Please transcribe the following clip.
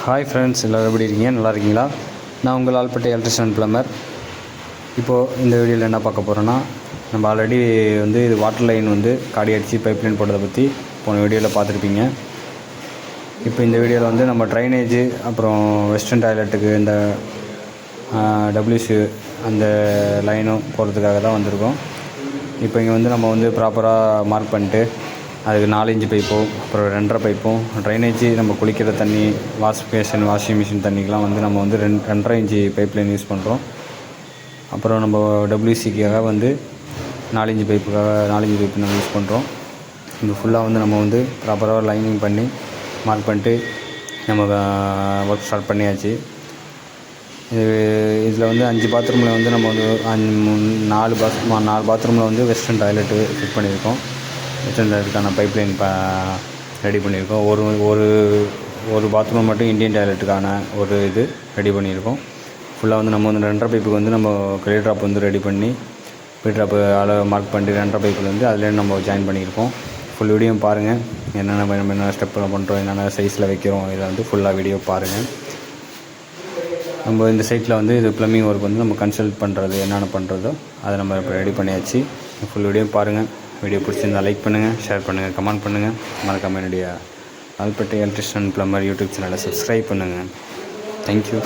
Hi friends, எல்லோரும் எப்படி இருக்கீங்க? நல்லா இருக்கீங்களா? நான் உங்கள் ஆல்பட்டி எலக்ட்ரிஷியன் ப்ளம்பர். இப்போது இந்த வீடியோவில் என்ன பார்க்க போகிறோன்னா, நம்ம ஆல்ரெடி இது வாட்டர் லைன் காடி அடித்து பைப் லைன் போட்டதை பற்றி போன வீடியோவில் பார்த்துருப்பீங்க. இப்போ இந்த வீடியோவில் நம்ம ட்ரைனேஜு அப்புறம் வெஸ்டர்ன் டாய்லெட்டுக்கு இந்த டபிள்யூசி அந்த லைனும் போகிறதுக்காக தான் வந்திருக்கோம். இப்போ இங்கே நம்ம ப்ராப்பராக மார்க் பண்ணிட்டு அதுக்கு 4 இன்ச்சு பைப்பும் அப்புறம் 2.5 பைப்பும் ட்ரைனேஜ் நம்ம குளிக்கிற தண்ணி வாஷிங் மிஷின் தண்ணிக்கெலாம் நம்ம 2.5 இன்ச்சு பைப் லைன் யூஸ் பண்ணுறோம். அப்புறம் நம்ம டபிள்யூசிக்காக 4 இன்ச்சு பைப்புக்காக 4 இன்ச்சு பைப்பு நம்ம யூஸ் பண்ணுறோம். இது ஃபுல்லாக நம்ம ப்ராப்பராக லைனிங் பண்ணி மார்க் பண்ணிட்டு நம்ம ஒர்க் ஸ்டார்ட் பண்ணியாச்சு. இதில் 5 பாத்ரூமில் நம்ம 4 பாத்ரூமில் வெஸ்டர்ன் டாய்லெட்டு ஃபிட் பண்ணியிருக்கோம். வெஸ்டர்ன் டாய்லெட்டுக்கான பைப் லைன் ரெடி பண்ணியிருக்கோம். ஒரு பாத்ரூம் மட்டும் இந்தியன் டாய்லெட்டுக்கான இது ரெடி பண்ணியிருக்கோம். ஃபுல்லாக நம்ம 2.5 பைப்புக்கு நம்ம கிளி ட்ராப் ரெடி பண்ணி கிளி ட்ராப்பு அளவு மார்க் பண்ணி 2.5 பைப்பில் அதிலே நம்ம ஜாயின் பண்ணியிருக்கோம். ஃபுல் வீடியோ பாருங்கள். என்னென்ன ஸ்டெப்பில் பண்ணுறோம், என்னென்ன சைஸில் வைக்கிறோம், இதை ஃபுல்லாக வீடியோ பாருங்கள். நம்ம இந்த சைட்டில் இது ப்ளம்பிங் ஒர்க் நம்ம கன்சல்ட் பண்ணுறது என்னென்ன பண்ணுறதோ அதை நம்ம இப்போ ரெடி பண்ணியாச்சு. ஃபுல் வீடியோ பாருங்கள். வீடியோ பிடிச்சிருந்தால் லைக் பண்ணுங்கள், ஷேர் பண்ணுங்கள், கமெண்ட் பண்ணுங்கள். மறக்காம என்னுடைய ஆல்பட்டி எலக்ட்ரிஷியன் ப்ளம்பர் யூடியூப் சேனலை சப்ஸ்கிரைப் பண்ணுங்கள். தேங்க்யூ.